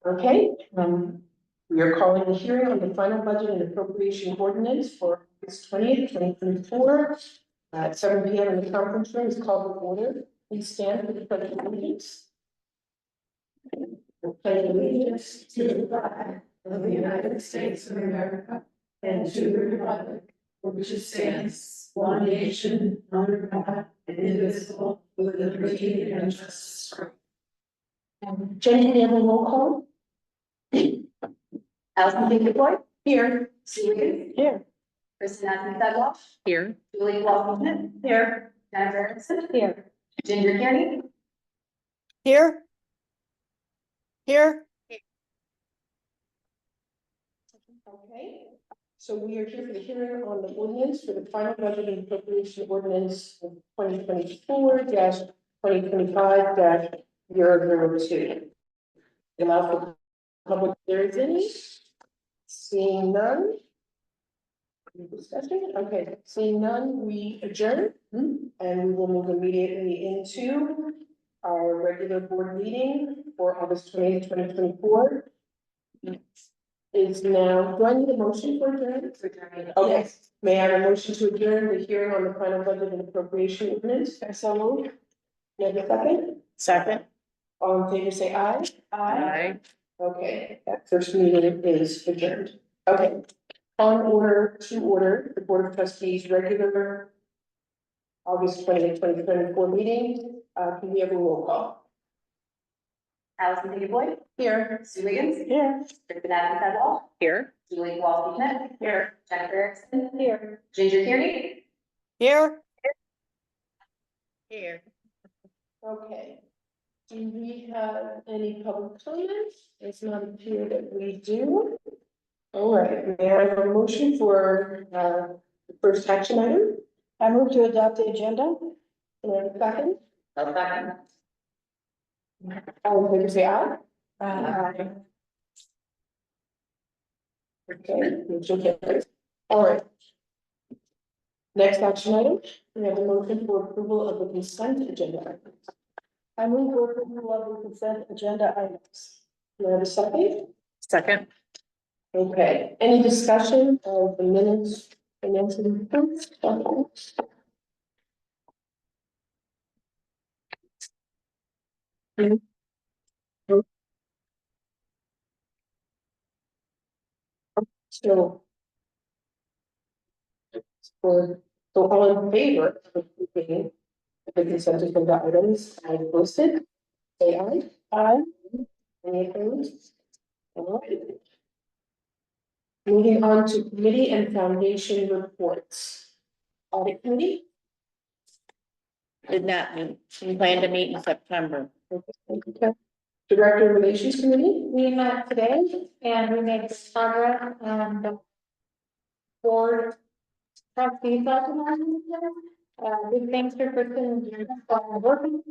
Okay, we are calling the hearing on the final budget and appropriation ordinance for August 20th, 2024. At 7 p.m. in the conference room is called to order. Please stand for the pledge of allegiance. I pledge allegiance to the flag of the United States of America and to the republic for which it stands, one nation, under God, indivisible, with liberty and justice for all. Jenny, we have a roll call. Allison Dingley Here. Stephen Here. Kristen Adams Here. Julie Walton Here. Jennifer Erickson Here. Ginger Kearney Here. Here. Okay, so we are here for the hearing on the ordinance for the final budget and appropriation ordinance of 2024-2025-002. Allow for public hearings any? Seeing none? Any discussion? Okay, seeing none, we adjourn and we will move immediately into our regular board meeting for August 20th, 2024. Is now, do I need a motion for adjournment? Okay, Yes. may I have a motion to adjourn the hearing on the final budget and appropriation ordinance? So moved. May I have a second? Second. All in favor, say aye. Aye. Okay, that first meeting is adjourned. Okay. On order, to order, the Board of Trustees regular August 20th, 2024 meeting. Can we have a roll call? Allison Dingley Here. Sue Wiggins Here. Kristen Adams Here. Julie Walton Here. Jennifer Erickson Here. Ginger Kearney Here. Here. Okay. Do we have any public comments? It's not appear that we do. All right, may I have a motion for the first action item? I move to adopt the agenda. And I have a second. I'll second. All in favor, say aye. Aye. Okay, motion carries. All right. Next action item, we have a motion for approval of the consent agenda items. I move for approval of the consent agenda items. Do I have a second? Second. Okay, any discussion of the minutes, financial reports? So. So all in favor of approving the consent agenda items as posted, say aye. Aye. Any opposed? All right. Moving on to committee and foundation reports. Audit committee? Did not meet. We plan to meet in September. Okay. Director of Relations Committee? We met today and we made progress on the board trustee session. Big thanks to Kristen and Jim for working.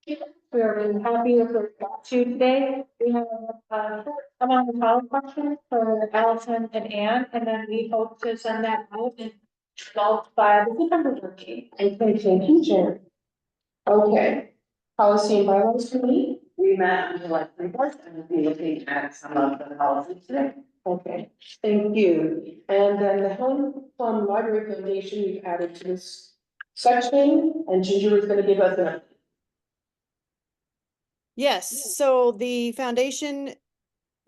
We are really happy with what we got to today. We have a short amount of follow questions for Allison and Ann, and then we hope to send that out and by the September 13th. Okay, thank you, Jen. Okay. Policy and Bylaws Committee? We met on July 24th and we'll be looking at some of the policies today. Okay, thank you. And then the Helen Plum Library Foundation, we've added to this section, and Ginger is gonna give us an update. Yes, so the foundation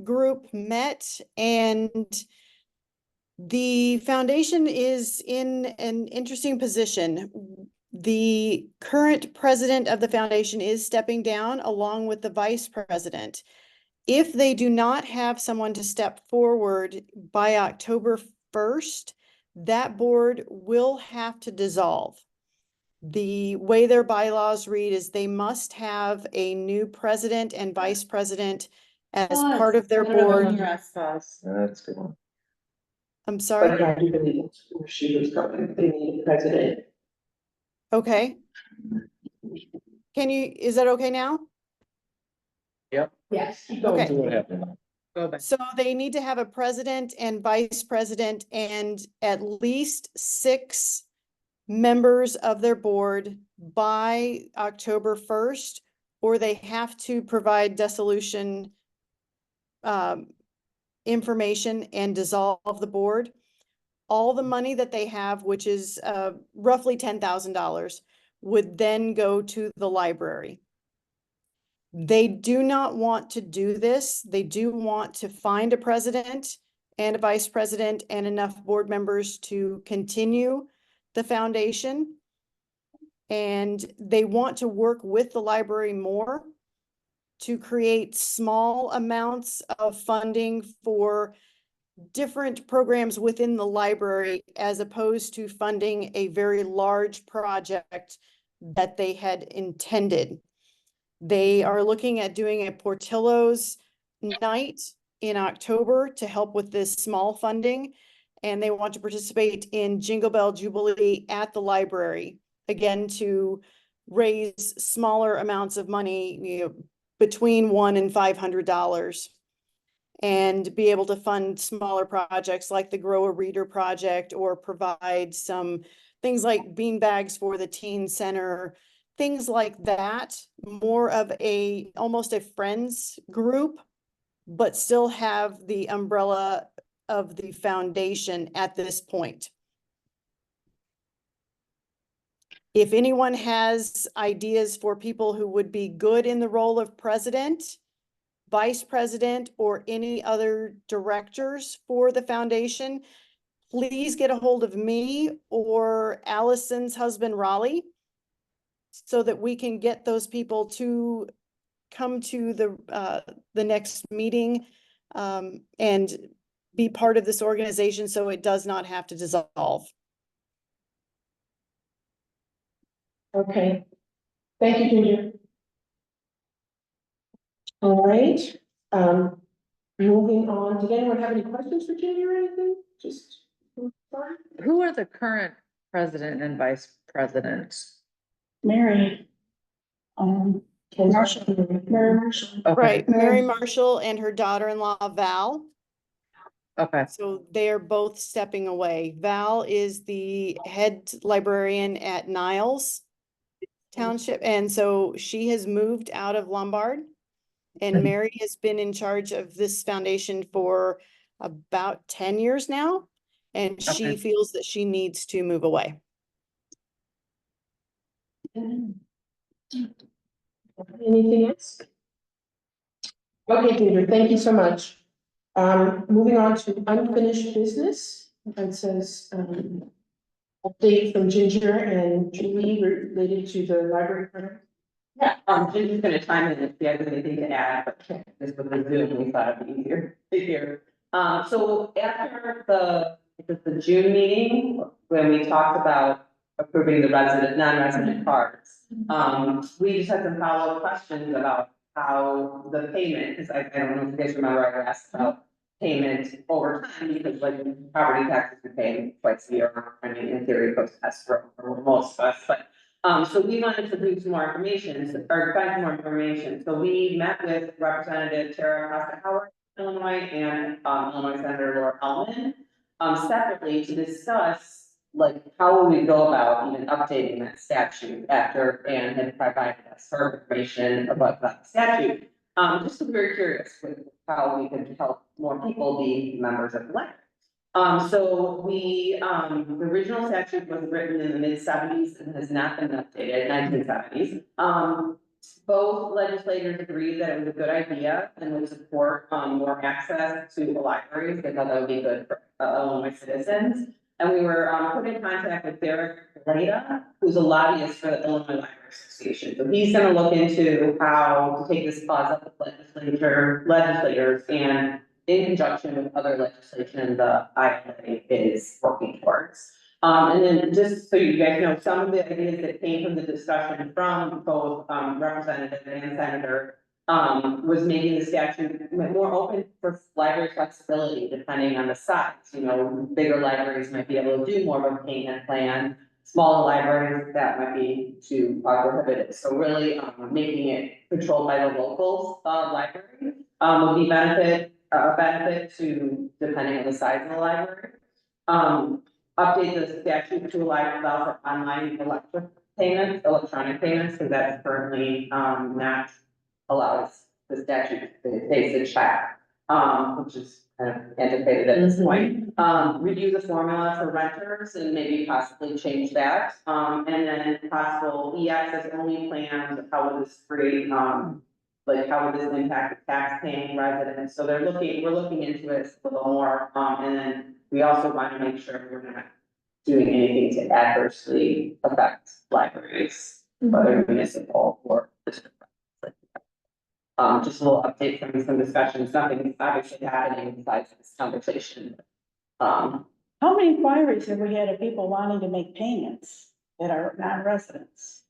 group met and the foundation is in an interesting position. The current president of the foundation is stepping down along with the vice president. If they do not have someone to step forward by October 1st, that board will have to dissolve. The way their bylaws read is they must have a new president and vice president as part of their board. That's good one. I'm sorry. But I do believe where she was going, they need a president. Okay. Is that okay now? Yes. Okay. Go back. So they need to have a president and vice president and at least 6 members of their board by October 1st, or they have to provide dissolution information and dissolve the board, all the money that they have, which is roughly $10,000, would then go to the library. They do not want to do this. They do want to find a president and a vice president and enough board members to continue the foundation. And they want to work with the library more to create small amounts of funding for different programs within the library, as opposed to funding a very large project that they had intended. They are looking at doing a Portillo's night in October to help with this small funding. And they want to participate in Jingle Bell Jubilee at the library, again, to raise smaller amounts of money, between $100 and $500, and be able to fund smaller projects like the Grow a Reader project, or provide some things like bean bags for the teen center, things like that. More of almost a friends group, but still have the umbrella of the foundation at this point. If anyone has ideas for people who would be good in the role of president, vice president, or any other directors for the foundation, please get a hold of me or Allison's husband, Raleigh, so that we can get those people to come to the next meeting and be part of this organization, so it does not have to dissolve. Okay, thank you, Ginger. All right, moving on, did anyone have any questions for Ginger or anything? Just. Who are the current president and vice presidents? Mary. Marshall. Mary Marshall. Okay. Right, Mary Marshall and her daughter-in-law Val. Okay. So they're both stepping away. Val is the head librarian at Niles Township, and so she has moved out of Lombard. And Mary has been in charge of this foundation for about 10 years now, and she Okay. feels that she needs to move away. Anything else? Okay, Ginger, thank you so much. Moving on to unfinished business, it says, update from Ginger and Julie related to the library program. Yeah, Ginger's gonna chime in if she has anything to add, but this was the Zoom, we thought it'd be easier to hear. So after the June meeting, when we talked about approving the non-resident cards, we just had some follow-up questions about how the payment, because I don't know if you guys remember, I asked about payment over time, because like property taxes we pay twice a year, I mean, in theory, goes to escrow for most of us, but so we wanted to bring some more information, or find some more information. So we met with Representative Tara Costa Howard, Illinois, and Illinois Senator Laura Hellman, separately to discuss like how will we go about even updating that statute after Anne had provided us her information about that statute. Just very curious with how we could help more people be members of the library. So the original statute was written in the mid-70s and has not been updated, 1970s. Both legislators agreed that it was a good idea and would support, more access to the libraries. They thought that would be good for, Illinois citizens. And we were, put in contact with Derek Leda, who's a lobbyist for the Illinois Library Association. So he's gonna look into how to take this clause up with legislators, and in conjunction with other legislation the ILA is working towards. And then just so you guys know, some of the ideas that came from the discussion from both Representative and Senator was making the statute more open for library flexibility depending on the size. You know, bigger libraries might be able to do more of a payment plan. Smaller libraries, that might be too prohibitive. So really making it controlled by the local library would be benefit to, depending on the size of the library. Update the statute to allow for online electronic payments, because that's currently not allows the statute to take the check. which is kind of antiquated at this point. Review the formula for renters and maybe possibly change that. And then possible e-access only plans, how would this create, like how would this impact the tax paying residents? So we're looking into it a little more. And then we also want to make sure we're not doing anything to adversely affect libraries, whether municipal or district. Just a little update from some discussions, nothing obviously happening besides this conversation. How many inquiries have we had of people wanting to make payments that are non-residents?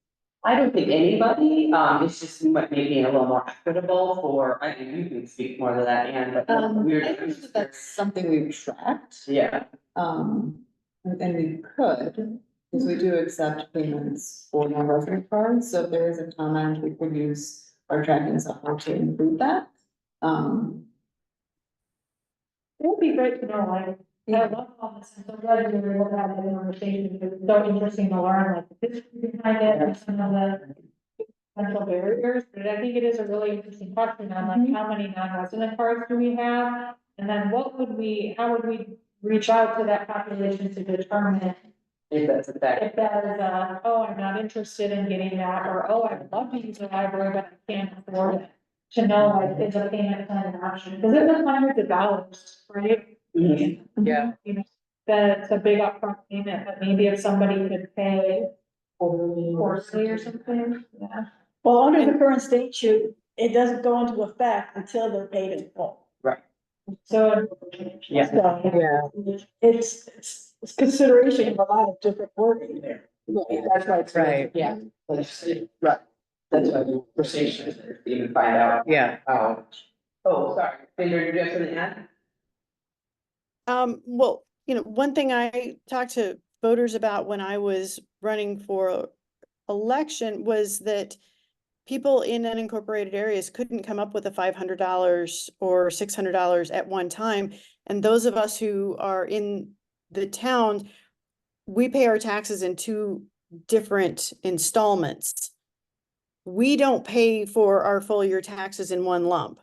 I don't think anybody, it's just maybe a little more equitable for, I think you can speak more to that, Anne, but we're. I think that that's something we've tracked, Yeah, and we could, because we do accept payments for non-resident cards, so if there is a comment, we could use our tracking software to include that. It would be great to know, like, I love all this, I'm so glad you were able to have the conversation, because it's so interesting to learn, like, the history behind it, and some of the potential barriers, but I think it is a really interesting question on, like, how many non-resident cards do we have? And then how would we reach out to that population to determine if that's a fact. if that is, oh, I'm not interested in getting that, or, oh, I'd love to use a library, but I can't afford it. To know, like, is a payment plan an option, because it was hundreds of dollars, right? Yeah. You know, that's a big upfront payment, but maybe if somebody could pay quarterly or something, yeah. Well, under the current statute, it doesn't go into effect until they're paid in full. So. Yeah. So, Yeah. It's consideration of a lot of different wording there. That's why it's. Right. Yeah. Right. That's why the conversation is there, to even find out. Yeah. How. Oh, sorry, Sandra, did you have something to add? Well, one thing I talked to voters about when I was running for election was that people in unincorporated areas couldn't come up with a $500 or $600 at one time. And those of us who are in the town, we pay our taxes in 2 different installments. We don't pay for our full year taxes in one lump.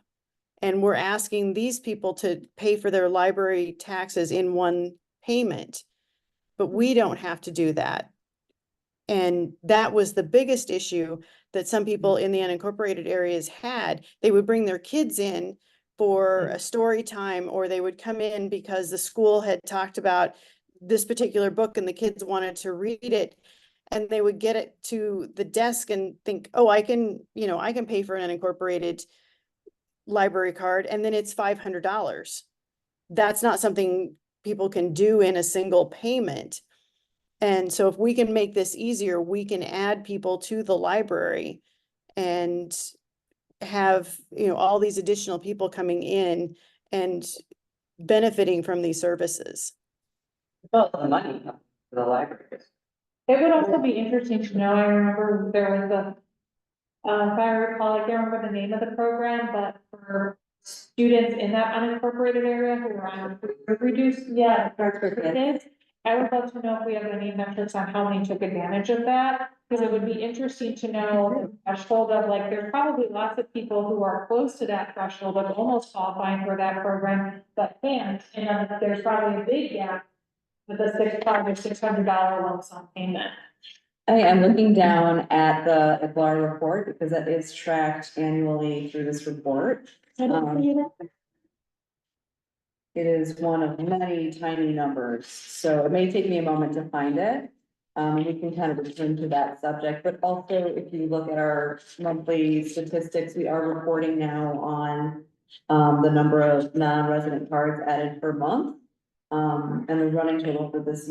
And we're asking these people to pay for their library taxes in one payment, but we don't have to do that. And that was the biggest issue that some people in the unincorporated areas had. They would bring their kids in for a story time, or they would come in because the school had talked about this particular book and the kids wanted to read it. And they would get it to the desk and think, oh, I can pay for an unincorporated library card, and then it's $500. That's not something people can do in a single payment. And so if we can make this easier, we can add people to the library and have, all these additional people coming in and benefiting from these services. Well, the money for the library. It would also be interesting to know, I remember there was if I recall, I can't remember the name of the program, but for students in that unincorporated area who are on reduced, kids, I would love to know if we have any metrics on how many took advantage of that, because it would be interesting to know the threshold of, like, there's probably lots of people who are close to that threshold of almost qualifying for that program, but can't, and there's probably a big gap with a $600 lump sum payment. I am looking down at the FLR report because that is tracked annually through this report. It is one of many tiny numbers, so it may take me a moment to find it. We can kind of return to that subject, but also if you look at our monthly statistics, we are reporting now on the number of non-resident cards added per month. And the running total for this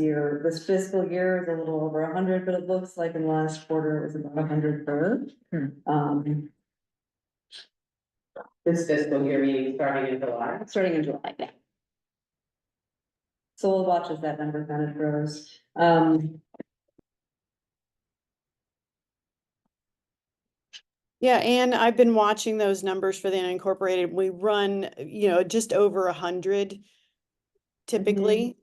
fiscal year is a little over 100, but it looks like in the last quarter it was about 100 per. This fiscal year meeting starting in July. Starting in July, yeah. So we'll watch as that number kind of grows. Yeah, and I've been watching those numbers for the unincorporated. We run, just over 100 typically,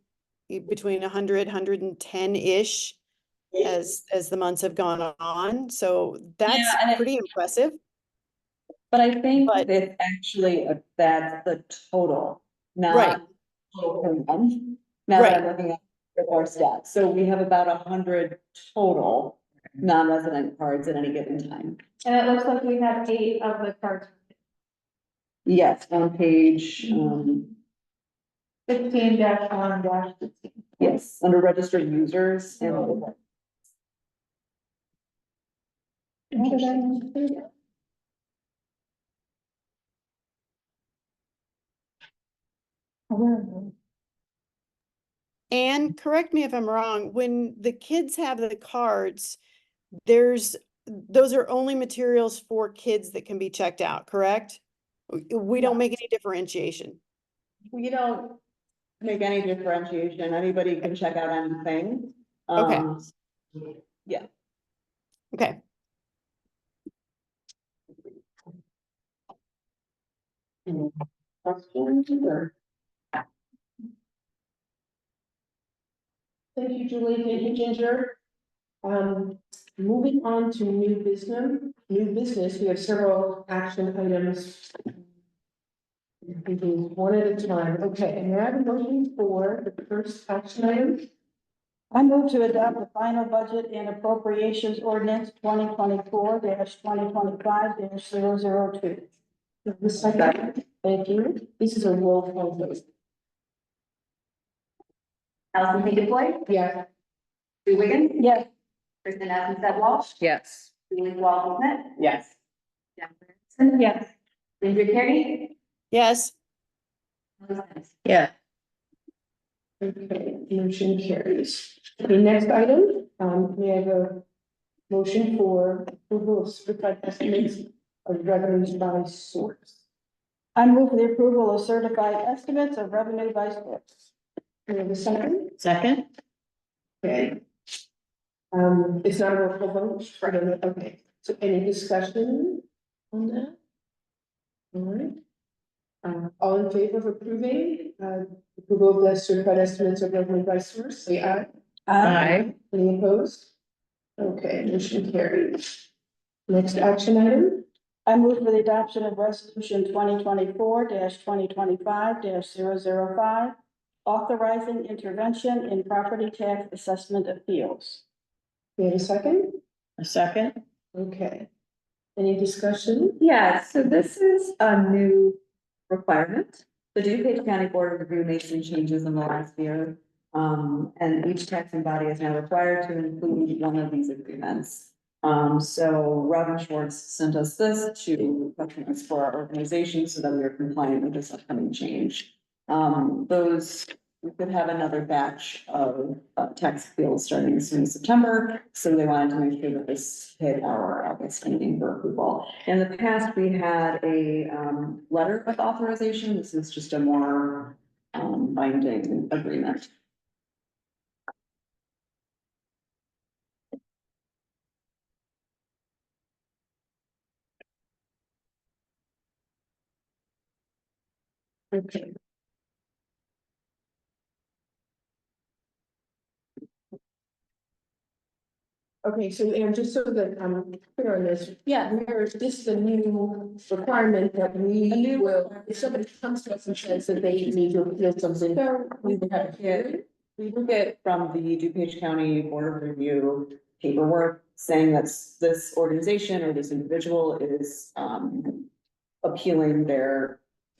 between 100, 110-ish as the months have gone on. So that's Yeah, and pretty impressive. But I think But- it's actually, that's the total, Right. not total per month. Now that I'm looking at our stats, so we have about 100 total non-resident cards at any given time. And it looks like we have 8 of the cards, Yes, on page, 15-1-16. yes, under registered users and. How did I include it? And correct me if I'm wrong, when the kids have the cards, those are only materials for kids that can be checked out, correct? We don't make any differentiation. We don't make any differentiation. Anybody can check out anything. Okay. Yeah. Okay, Any questions or? Thank you, Julie. Thank you, Ginger. Moving on to new business, we have several action items. One at a time. Okay, and I have a motion for the first action item. I move to adopt the final budget and appropriations ordinance 2024-2025-002. The second, thank you. This is a roll call vote. Allison Hinckley, Yeah. Sue Wiggin, Yes. Kristen Assenstead Walsh, Yes. Julie Walsh Smith, Yes. Jennifer Yes. Ginger Carey. yes, Yeah. Okay, motion carries. The next item, we have a motion for approval of certified estimates of revenues by source. I move for the approval of certified estimates of revenue by source. We have a second. Second? Okay. It's not a roll call vote. Okay, so any discussion on that? All right. All in favor of approving, approval of the certified estimates of revenue by source, say aye. Aye. Any opposed? Okay, motion carried. Next action item, I move for the adoption of resolution 2024-2025-005, authorizing intervention in property tax assessment appeals. we have a second? A second? Okay. Any discussion? Yeah, so this is a new requirement. The DuPage County Board of Review made some changes in the last year. And each taxing body is now required to include one of these agreements. So Robin Schwartz sent us this to recognize for our organization so that we are compliant with this upcoming change. We could have another batch of tax appeals starting as soon as September, so they wanted to make sure that this hit our August meeting for approval. In the past, we had a letter of authorization. This is just a more binding agreement. Okay. Okay, so and just so that I'm clear on this, yeah, this is a new requirement that we will, if somebody comes to us and says that they need to appeal something, we will have a hearing. We will get from the DuPage County Board of Review paperwork saying that this organization or this individual is appealing their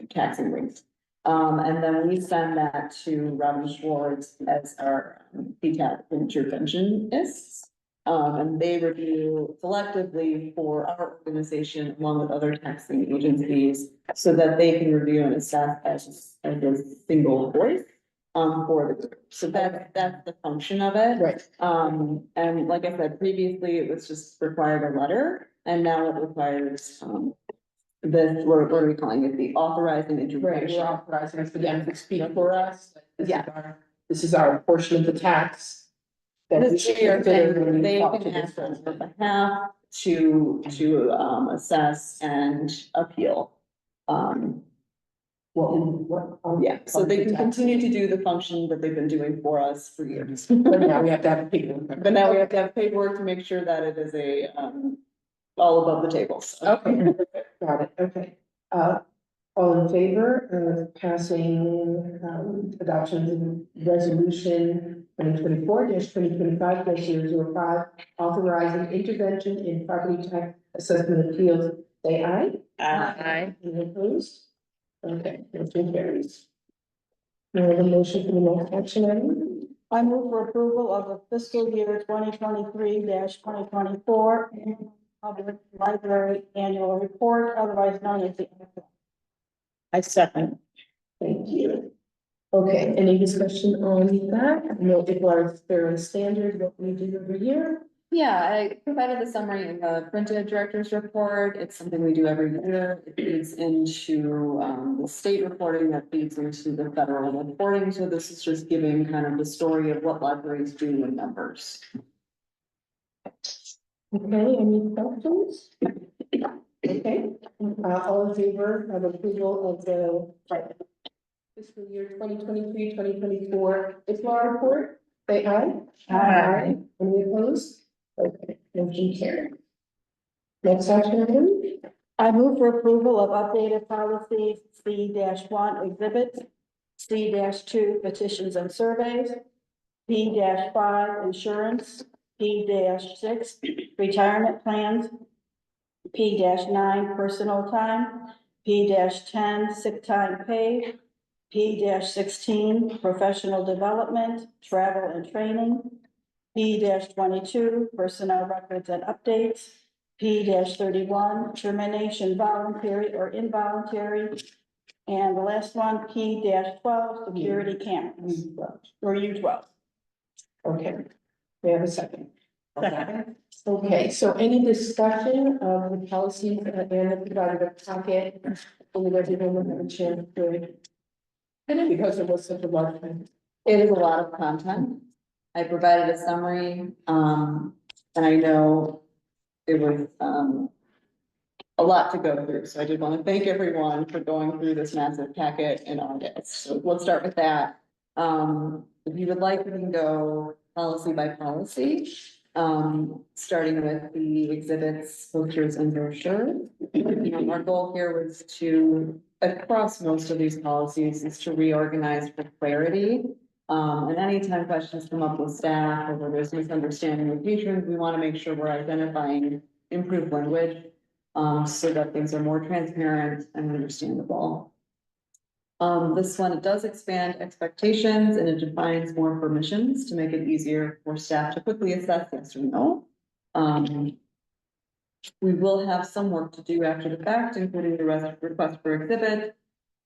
taxing rates. And then we send that to Robin Schwartz as our PTAC interventionists. And they review collectively for our organization along with other taxing agencies so that they can review and assess as a single voice for the group. So that's the function of it. Right. And like I said, previously it was just required a letter and now it requires this, what are we calling it? The authorizing Right, intervention. we're authorizing for them to speak for us. Yeah. This is our portion of the tax. That we This should year, consider when we they talk to can this ask us person. on behalf to assess and appeal. Yeah, so they can continue to do the function that they've been doing for us for years. But now we have to have people. But now we have to have paperwork to make sure that it is a all above the tables. Okay, got it, okay. All in favor of passing, adoption of resolution 2024-2025-005, authorizing intervention in property tax assessment appeals, say aye. Aye. Any opposed? Okay, motion carries. May I have a motion for the next action item? I move for approval of the fiscal year 2023-2024 Public Library Annual Report, otherwise known as the. I second. Thank you. Okay, any discussion on that? I know it was fairly standard what we do every year. Yeah, I provided the summary in the printed director's report. It's something we do every year. It feeds into the state reporting that feeds into the federal reporting. So this is just giving kind of the story of what libraries do in numbers. Okay, any questions? Okay, all in favor of approval of the fiscal year 2023-2024 IFLA report, say aye. Aye. Any opposed? Okay, motion carried. Next action item? I move for approval of updated policies C-1 exhibits, C-2 petitions and surveys, P-5 insurance, P-6 retirement plans, P-9 personal time, P-10 sick time paid, P-16 professional development, travel and training, P-22 personnel records and updates, P-31 termination voluntary or involuntary, and the last one, P-12 security cameras, or U-12. Okay, we have a second. Okay, so any discussion of the policies that Anna provided a packet, only that everyone will have a chance to. And because it was such a large thing. It is a lot of content. I provided a summary, and I know it was, a lot to go through, so I did want to thank everyone for going through this massive packet in August. So let's start with that. If you would like, we can go policy by policy, starting with the exhibits, posters, and brochures. Our goal here was to, across most of these policies, is to reorganize for clarity. And anytime questions come up with staff or where there's misunderstanding with patrons, we want to make sure we're identifying improved language, so that things are more transparent and understandable. This one, it does expand expectations and it defines more permissions to make it easier for staff to quickly assess yes or no. We will have some work to do after the fact, including the request for exhibit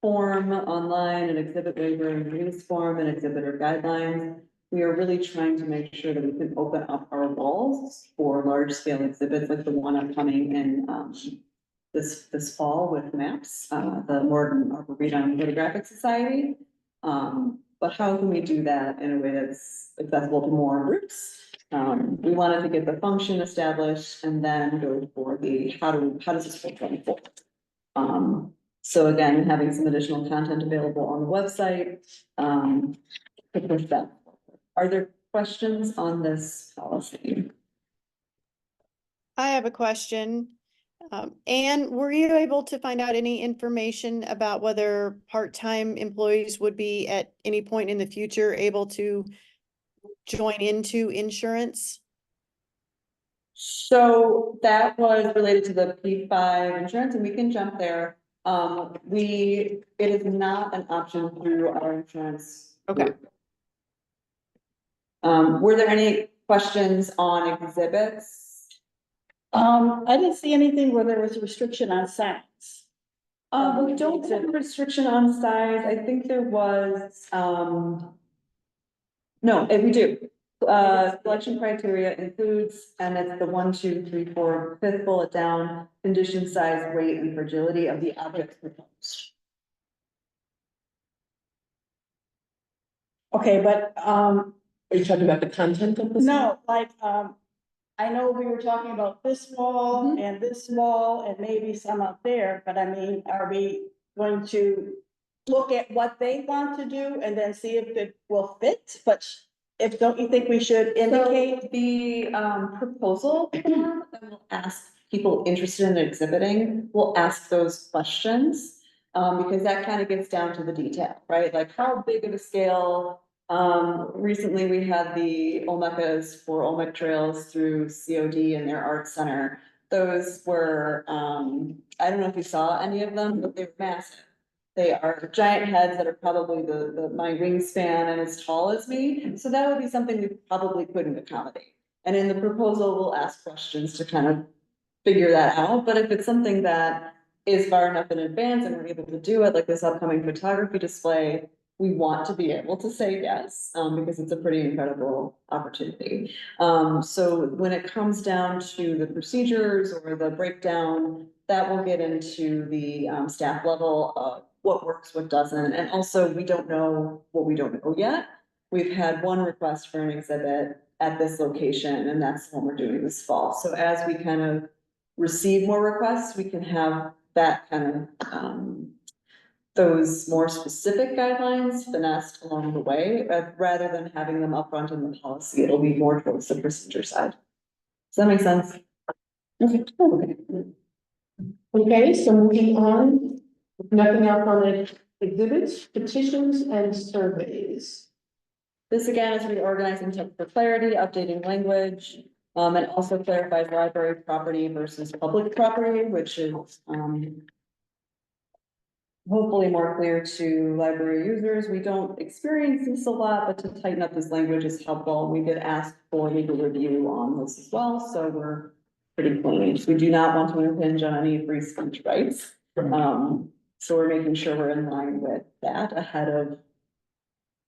form online, an exhibit waiver and release form, and exhibitor guidelines. We are really trying to make sure that we can open up our walls for large scale exhibits like the one upcoming in this fall with MAPS, the Morgan Arboretum Photographic Society. But how can we do that in a way that's accessible to more groups? We wanted to get the function established and then go for the how does this work going forward? So again, having some additional content available on the website to push that. Are there questions on this policy? I have a question. Anne, were you able to find out any information about whether part-time employees would be at any point in the future able to join into insurance? So that was related to the P5 insurance, and we can jump there. It is not an option through our insurance. Okay. Were there any questions on exhibits? I didn't see anything where there was a restriction on size. We don't have a restriction on size. I think there was, no, we do. Selection criteria includes, and it's the 1, 2, 3, 4, fifth bullet down, condition, size, weight, and fragility of the objects proposed. Okay, but, Are you talking about the content of this? no, like, I know we were talking about this wall and this wall and maybe some up there, but I mean, are we going to look at what they want to do and then see if it will fit? But if, don't you think we should indicate? So the proposal form that will ask people interested in exhibiting will ask those questions. Because that kind of gets down to the detail, right? Like how big of a scale? Recently we had the Olmecas for Olmec Trails through COD and their art center. Those were, I don't know if you saw any of them, but they were massive. They are giant heads that are probably my wingspan and as tall as me. So that would be something we probably couldn't accommodate. And in the proposal, we'll ask questions to kind of figure that out. But if it's something that is far enough in advance and we're able to do it, like this upcoming photography display, we want to be able to say yes, because it's a pretty incredible opportunity. So when it comes down to the procedures or the breakdown, that will get into the staff level of what works, what doesn't, and also we don't know what we don't know yet. We've had one request for an exhibit at this location, and that's the one we're doing this fall. So as we kind of receive more requests, we can have that kind of those more specific guidelines finessed along the way, rather than having them upfront in the policy. It'll be more towards the procedure side. Does that make sense? Okay. Okay, so moving on, nothing else on the exhibits, petitions and surveys. This again is reorganizing text for clarity, updating language, and also clarifies library property versus public property, which is, hopefully more clear to library users. We don't experience this a lot, but to tighten up this language is helpful. We did ask for legal review on this as well, so we're pretty pleased. We do not want to impinge on any free speech rights. So we're making sure we're in line with that ahead of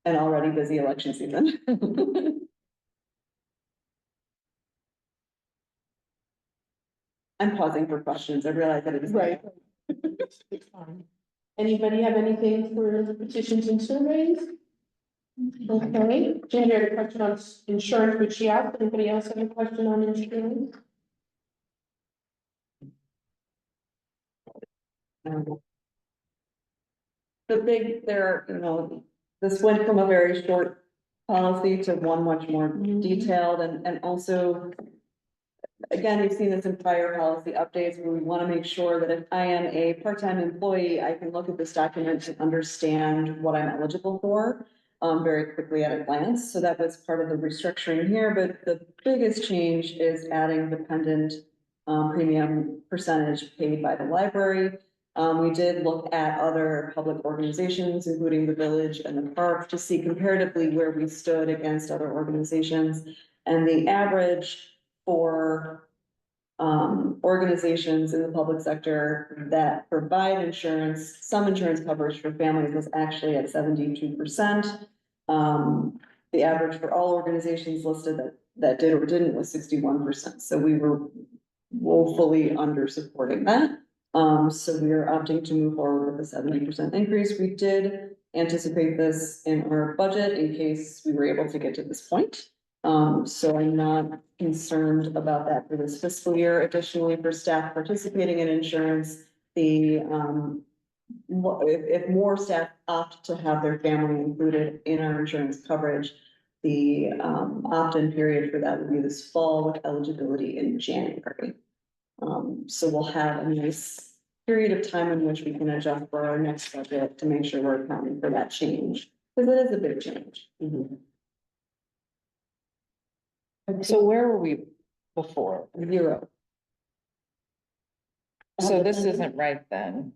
an already busy election season. I'm pausing for questions. I realize that it is. Right. It's fine. Anybody have anything for the petitions and surveys? Okay, Ginger had a question on insurance, which she asked. Anybody else have a question on insurance? The big, this went from a very short policy to one much more detailed and also. Again, you've seen this in prior policy updates where we want to make sure that if I am a part-time employee, I can look at this document and understand what I'm eligible for. Very quickly at a glance. So that was part of the restructuring here, but the biggest change is adding dependent premium percentage paid by the library. We did look at other public organizations, including the village and the park, to see comparatively where we stood against other organizations. And the average for organizations in the public sector that provide insurance, some insurance coverage for families was actually at 72%. The average for all organizations listed that did or didn't was 61%. So we were woefully under supporting that. So we are opting to move forward with a 70% increase. We did anticipate this in our budget in case we were able to get to this point. So I'm not concerned about that for this fiscal year. Additionally, for staff participating in insurance, if more staff opt to have their family included in our insurance coverage, the opt-in period for that would be this fall with eligibility in January. So we'll have a nice period of time in which we can adjust for our next budget to make sure we're accounting for that change, because it is a big change. So where were we before? 0. So this isn't right then.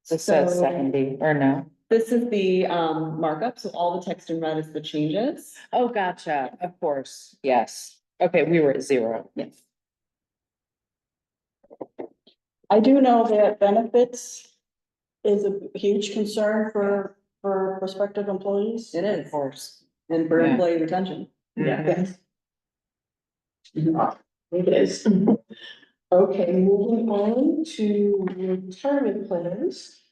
This says So- 70 or no? This is the markup, so all the text in red is the changes. Oh, gotcha. Of course. Yes. Okay, we were at 0. Yes. I do know that benefits is a huge concern for prospective employees. It Of is, course. and for Yeah. employee retention. Yes. It is. Okay, moving on to retirement plans.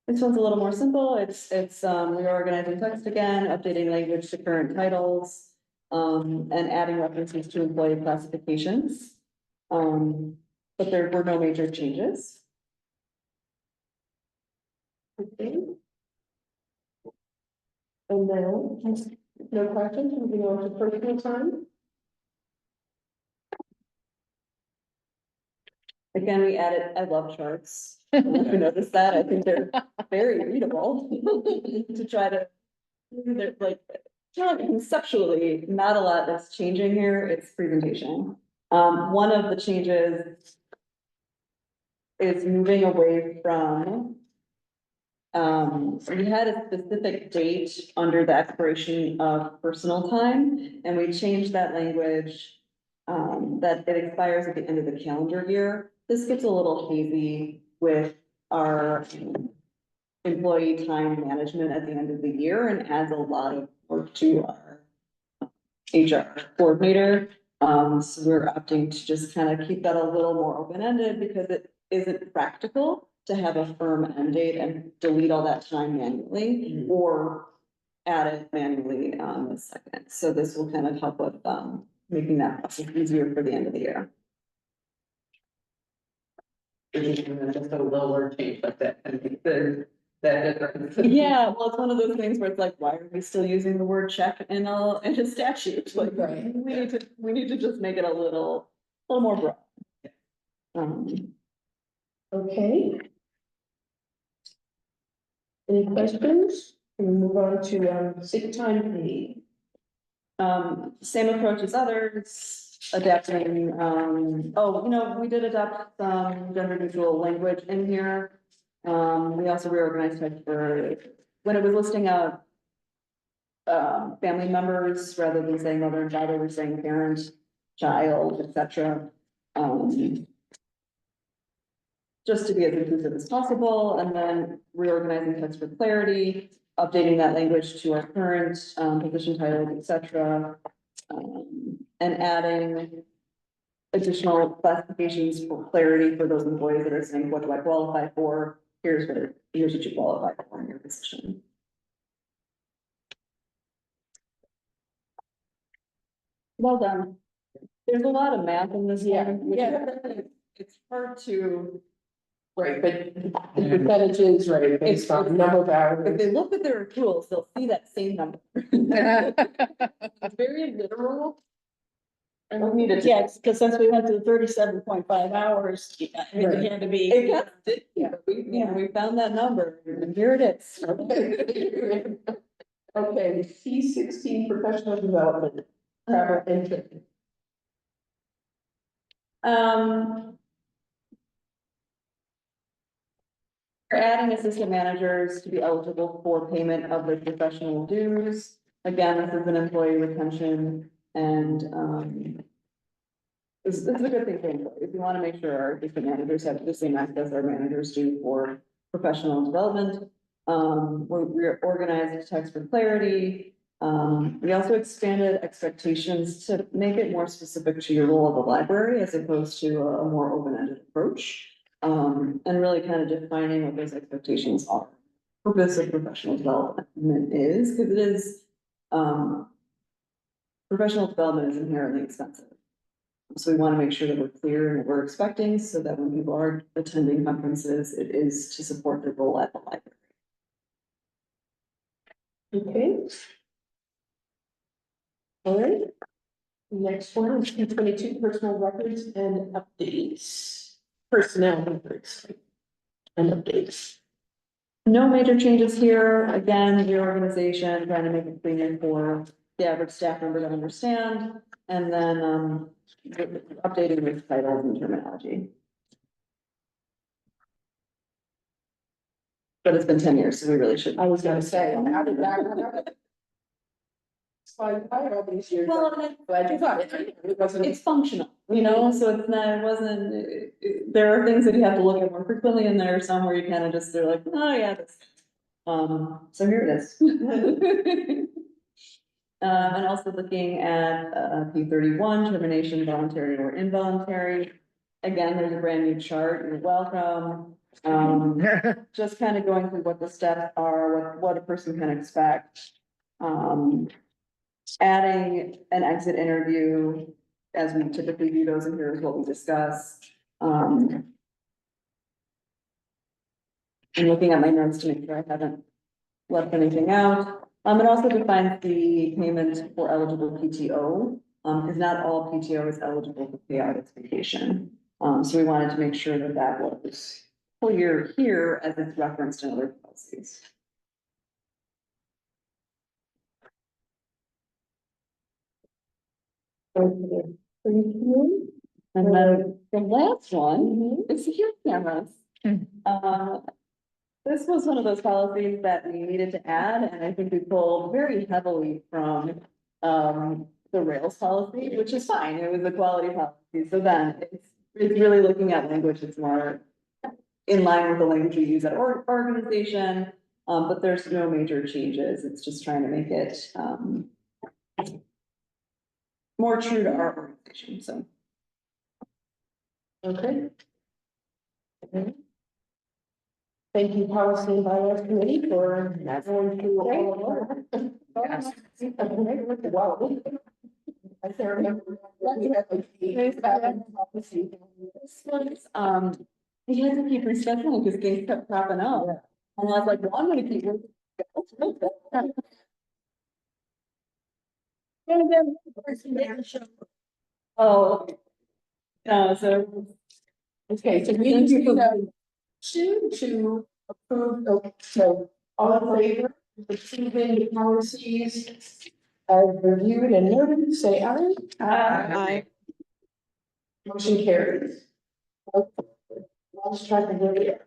This one's a little more simple. It's reorganizing text again, updating language to current titles, and adding references to employee classifications. But there were no major changes. Okay. And now, no questions, moving on to personal time. again, we added, I love charts. I don't know if you noticed that, I think they're very readable to try to. They're like, conceptually, not a lot that's changing here, it's presentation. One of the changes is moving away from. We had a specific date under the expiration of personal time, and we changed that language. That it expires at the end of the calendar year. This gets a little hazy with our employee time management at the end of the year and adds a lot of work to our HR coordinator. So we're opting to just kind of keep that a little more open-ended because it isn't practical to have a firm end date and delete all that time manually or add it manually a second. So this will kind of help with making that process easier for the end of the year. Just a lower change like that, and that difference. Yeah, well, it's one of those things where it's like, why are we still using the word check in a statute? Like, Right. we need to just make it a little more broad. Okay. Any questions? Can we move on to sick time pay? Same approach as others, adapting, we did adopt some gender neutral language in here. We also reorganized it for, when it was listing out family members, rather than saying mother and father, we're saying parent, child, etc. Just to be as inclusive as possible, and then reorganizing text for clarity, updating that language to our current position titles, etc. And adding additional classifications for clarity for those employees that are saying, what do I qualify for? Here's what you qualify for in your position. Well done. There's a lot of math in this one, which it's hard to. Right, but the percentages, right, based on number of If hours. they look at their accruals, they'll see that same number. It's very literal. And we need to. Yes, because since we went to 37.5 hours, it had to be. It got sticky, but we found that number, and here it is. Okay, C16 professional development, travel and training. We're adding assistant managers to be eligible for payment of the professional dues. Again, this is an employee retention and this is a good thing for employees. We want to make sure our assistant managers have the same access our managers do for professional development. We're organized text for clarity. We also expanded expectations to make it more specific to your role at the library as opposed to a more open-ended approach. And really kind of defining what those expectations are. Purpose of professional development is, because it is, professional development is inherently expensive. So we want to make sure that we're clear in what we're expecting so that when people are attending conferences, it is to support their role at the library. Okay. All right. Next one is P22 personal records and updates. Personnel records and updates. No major changes here. Again, reorganization, trying to make it cleaner for the average staff member to understand. And then, updating with titles and terminology. But it's been 10 years, so we really should. I was gonna say, how did that happen? It's like, I all these years. Well, Glad you thought it. It wasn't. it's functional, so it's not, it wasn't, there are things that you have to look at more frequently, and there are some where you kind of just, they're like, oh yeah, that's. So here it is. And also looking at P31, termination, voluntary or involuntary. Again, there's a brand new chart, you're welcome. Just kind of going through what the steps are, what a person can expect. Adding an exit interview, as we typically do those, and here's what we discuss. And looking at my notes to make sure I haven't left anything out. It also defines the payment for eligible PTO, because not all PTO is eligible to pay out its vacation. So we wanted to make sure that that was clear here as it's referenced in other policies. And then the last one is security cameras. This was one of those policies that we needed to add, and I think we pulled very heavily from the Rails policy, which is fine. It was a quality policy. So then it's really looking at language that's more in line with the language we use at our organization, but there's no major changes. It's just trying to make it more true to our organization, so. Okay. Thank you, Policy and Bylaws Committee, for going through all of that. Wow. I can't remember. This was, we had to keep rescheduling because things kept popping up. And I was like, well, I'm gonna keep. Oh. No, so. Okay, so we need to approve, okay, so all in favor of approving the policies as reviewed and noted, say aye. Aye. Motion carries. Lost track of where we are.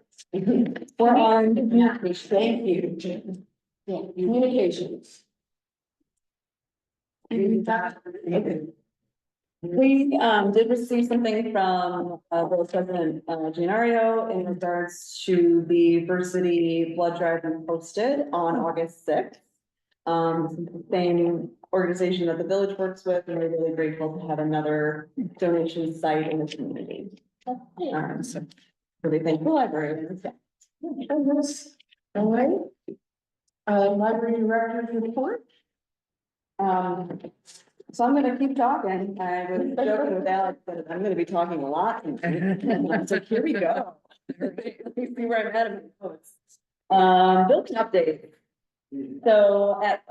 We're on communication. Thank you, Jen. Yeah, communications. Okay. We did receive something from Village President Gianario in regards to the Versity blood drive we posted on August 6th. Same organization that the village works with, and we're really grateful to have another donation site in the community. So really thank the library. All right. Library director's report. So I'm gonna keep talking. I was joking with Alex that I'm gonna be talking a lot. So here we go. Let me see where I'm at in my notes. Building update. So at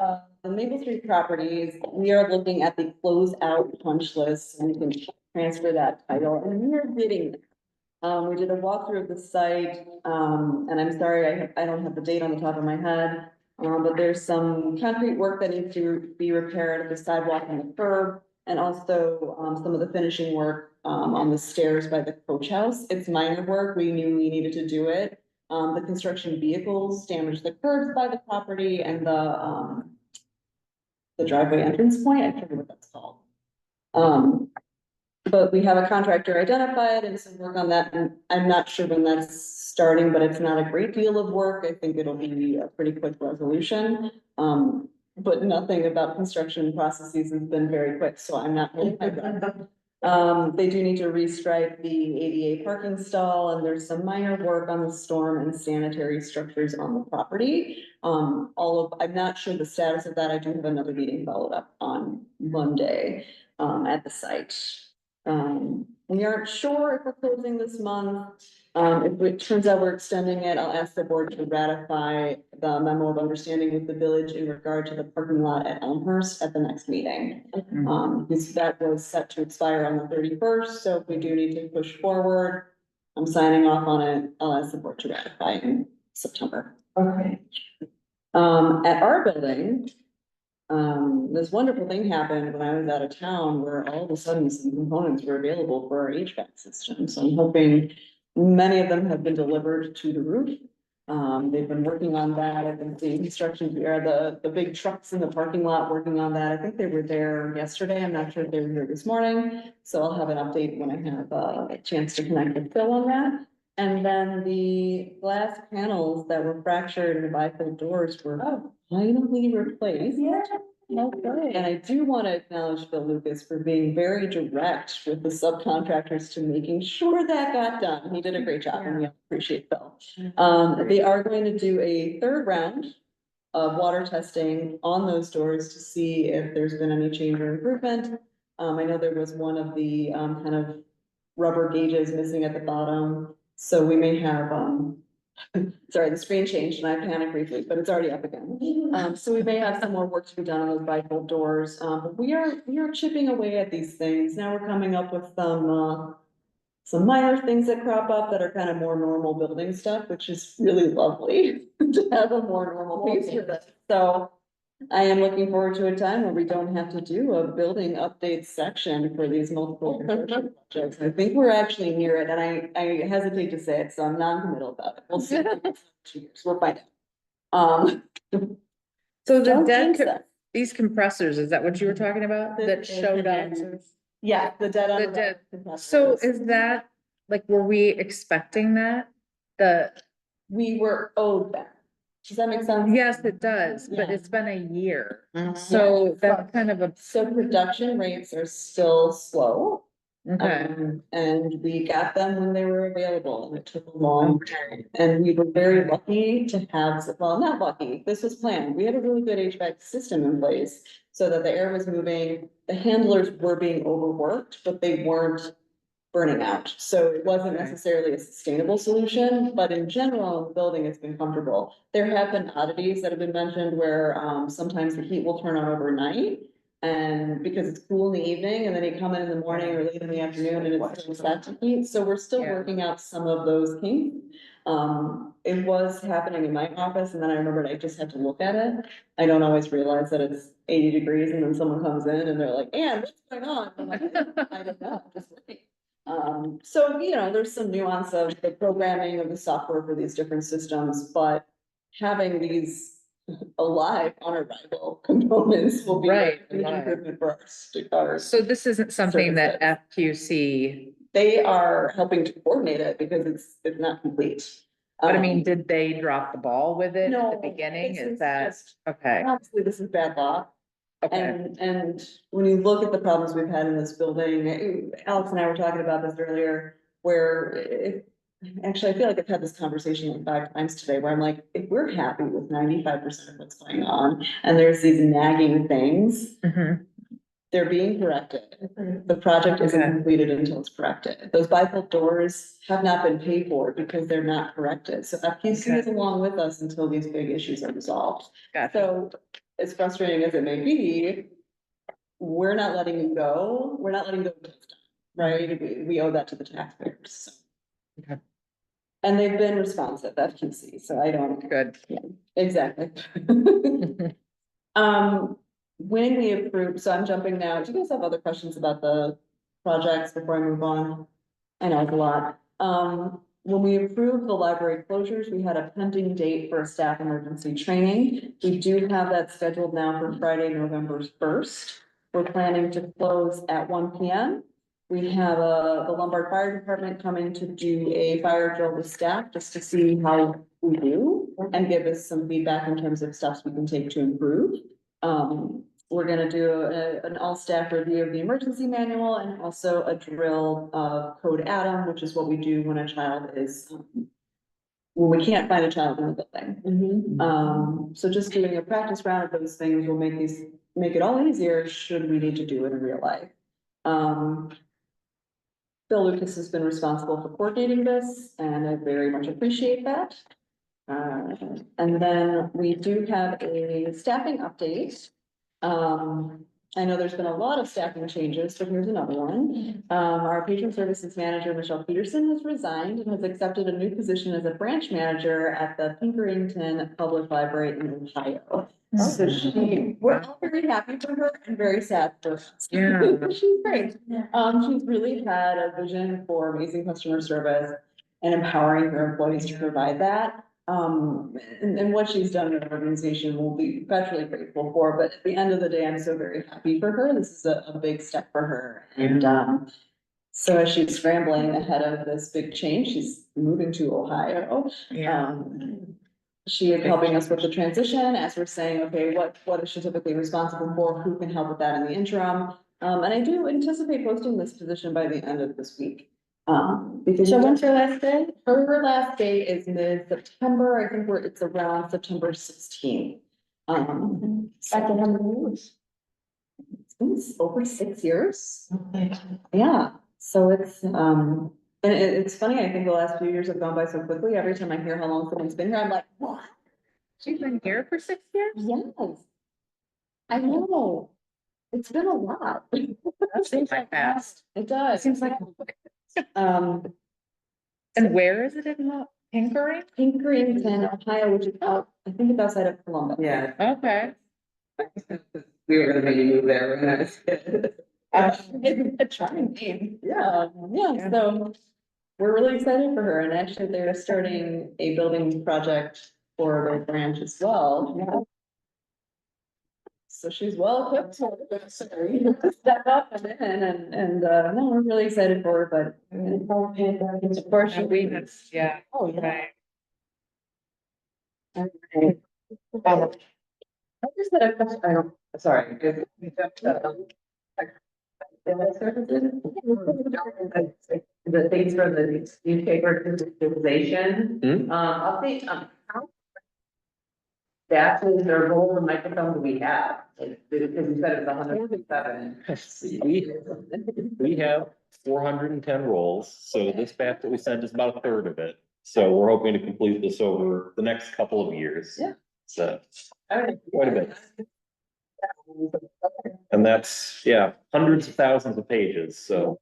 the Maple Street properties, we are looking at the closeout punch list, and we can transfer that title, and we are getting there. We did a walkthrough of the site, and I'm sorry, I don't have the date on the top of my head. But there's some concrete work that needs to be repaired at the sidewalk and the curb, and also some of the finishing work on the stairs by the coach house. It's minor work. We knew we needed to do it. The construction vehicles damaged the curbs by the property and the driveway entrance point. I can't remember what that's called. But we have a contractor identified and some work on that, and I'm not sure when that's starting, but it's not a great deal of work. I think it'll be a pretty quick resolution. But nothing about construction processes has been very quick, so I'm not holding my breath. They do need to restripe the ADA parking stall, and there's some minor work on the storm and sanitary structures on the property. I'm not sure the status of that. I do have another meeting followed up on Monday, at the site. We aren't sure if we're closing this month. If it turns out we're extending it, I'll ask the board to ratify the memo of understanding with the village in regard to the parking lot at Elmhurst at the next meeting. Because that was set to expire on the 31st, so if we do need to push forward, I'm signing off on it. I'll ask the board to ratify in September. Okay. At our building, this wonderful thing happened when I was out of town where all of a sudden some components were available for our HVAC system. So I'm hoping many of them have been delivered to the roof. They've been working on that. I've been seeing construction, the big trucks in the parking lot working on that. I think they were there yesterday. I'm not sure if they were here this morning. So I'll have an update when I have a chance to connect with Phil on that. And then the glass panels that were fractured in the bifold doors were finally replaced. Yeah. Okay. And I do want to acknowledge Phil Lucas for being very direct with the subcontractors to making sure that got done. He did a great job, and we appreciate Phil. They are going to do a third round of water testing on those doors to see if there's been any change or improvement. I know there was one of the kind of rubber gauges missing at the bottom. So we may have, sorry, the screen changed and I panicked briefly, but it's already up again. So we may have some more work to be done on those bifold doors. But we are chipping away at these things. Now we're coming up with some some minor things that crop up that are kind of more normal building stuff, which is really lovely to have a more normal piece of it. So I am looking forward to a time where we don't have to do a building update section for these multiple construction projects. I think we're actually near it, and I hesitate to say it, so I'm non-committal about it. We'll see. In 2 years, we'll find out. So the Don't dead, jinx us. these compressors, is that what you were talking about? That showed up? Yeah, the dead The end. dead- So is that, like, were we expecting that? The, We were owed that. Does that make sense? yes, it does, but Yeah. it's been a year. Mhm. So that's kind of a, So production rates are still slow. okay, And we got them when they were available, and it took a long time. And we were very lucky to have, well, not lucky, this was planned. We had a really good HVAC system in place so that the air was moving. The handlers were being overworked, but they weren't burning out. So it wasn't Okay. necessarily a sustainable solution, but in general, the building has been comfortable. There have been oddities that have been mentioned where, sometimes the heat will turn on overnight. And because it's cool in the evening, and then you come in the morning or late in the afternoon and it's still set to heat, so we're still Yeah. working out some of those kinks. It was happening in my office, and then I remembered I just had to look at it. I don't always realize that it's 80 degrees, and then someone comes in and they're like, "Ann, what's going on?" I'm like, "I don't know, just wait." So, there's some nuance of the programming of the software for these different systems, but having these alive on arrival components will be a Right, huge alive. improvement for our. so this isn't something that FQC, They are helping to coordinate it because it's not complete. but I mean, did they drop the ball with it at No, the beginning? this Is is that, just- okay, Obviously, this is bad law. okay, And when you look at the problems we've had in this building, Alex and I were talking about this earlier, actually, I feel like I've had this conversation like 5 times today, where I'm like, if we're happy with 95% of what's going on, and there's these nagging things, Mhm. they're being corrected. The project isn't Okay. completed until it's corrected. Those bifold doors have not been paid for because they're not corrected. So FQC is along with us until these big issues are resolved. Gotcha. So as frustrating as it may be, we're not letting you go. We're not letting go until it's done, right? We owe that to the taxpayers. So. Okay. And they've been responsive, FQC, so I don't, Good. exactly. When we approved, so I'm jumping now, do you guys have other questions about the projects before I move on? I know it's a lot. When we approved the library closures, we had a pending date for a staff emergency training. We do have that scheduled now for Friday, November 1st. We're planning to close at 1 PM. We have the Lombard Fire Department coming to do a fire drill with staff just to see how we do and give us some feedback in terms of steps we can take to improve. We're gonna do an all-staff review of the emergency manual and also a drill of Code Adam, which is what we do when a child is, when we can't find a child in the building. So just doing a practice round of those things will make it all easier should we need to do it in real life. Bill Lucas has been responsible for coordinating this, and I very much appreciate that. And then we do have a staffing update. I know there's been a lot of staffing changes, so here's another one. Our patron services manager, Michelle Peterson, has resigned and has accepted a new position as a branch manager at the Pinkerington Public Library in Ohio. So we're all very happy for her and very sad for her. Yeah. She's great. She's really had a vision for amazing customer service and empowering her employees to provide that. And what she's done in our organization will be perpetually grateful for, but at the end of the day, I'm so very happy for her. This is a big step for her. And, so as she's scrambling ahead of this big change, she's moving to Ohio. Yeah. She is helping us with the transition as we're saying, okay, what is she typically responsible for? Who can help with that in the interim? And I do anticipate posting this position by the end of this week. Because So when's her last day? her last day is mid-September. I think it's around September 16th. Back in how many years? It's been over 6 years. Yeah, so it's, and it's funny, I think the last few years have gone by so quickly. Every time I hear how long someone's been here, I'm like, what? She's been here for 6 years? Yes. I know. It's been a lot. That seems like fast. It It does. seems like And where is it in Pickering? Pinkerton, Ohio, which is out, I think it's outside of Columbus. Yeah. Okay. We were gonna maybe move there when I was a kid. It's a charming name. Yeah, so we're really excited for her, and actually they're starting a building project for their branch as well. So she's well equipped to step up and no, we're really excited for her, but of course she we. Yeah. Oh, yeah. Right. I just had a question, I don't, sorry. The things from the newspaper digitization, update, how adapted or roll the microphone do we have? Because you said it's 107. We have 410 rolls, so this batch that we sent is about a third of it. So we're hoping to complete this over the next couple of years. Yeah. So quite a bit. And that's, yeah, hundreds of thousands of pages, so.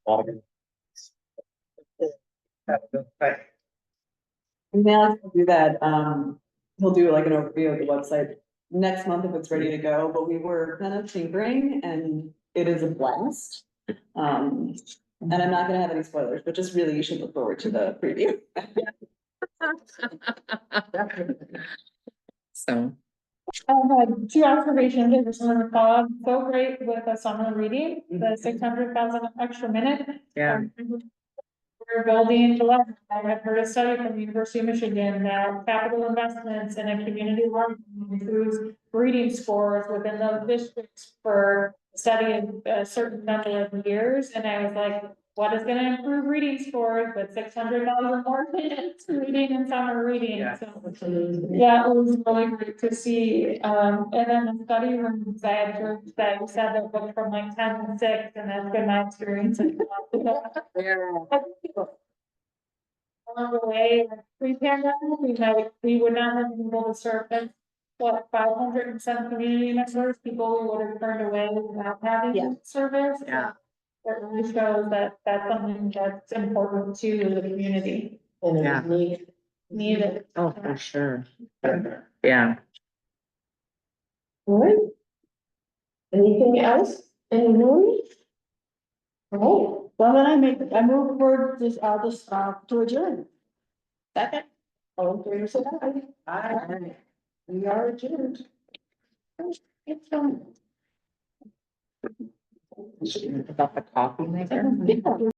And Alex will do that, he'll do like an overview of the website next month if it's ready to go, but we were kind of tinkering and it is a blast. And I'm not gonna have any spoilers, but just really you should look forward to the preview. So, I had two observations, it was so great with the summer reading, the 600,000 extra minutes. yeah, We're building July. I have heard a study from the University of Michigan that capital investments in a community learning improves reading scores within the districts for studying a certain number of years. And I was like, what is gonna improve reading scores with 600,000 more minutes reading and summer reading? Yeah. So, yeah, it was really great to see. And then the study rooms, I observed that you said that book from like 10 to 6, and that's been my experience. Along the way, like, pre-pandemic, we would not have been able to serve them. What, 500 and some community members, people we would have turned away without having Yeah. service. Yeah. That really shows that that's something that's important to the community, And it Yeah. was needed. oh, for sure. Yeah. all right. Anything else? Anyone? Oh, Well, then I move for this, to adjourn. second. All in favor, say aye. Aye. We are adjourned. It's done. About the coffee maker.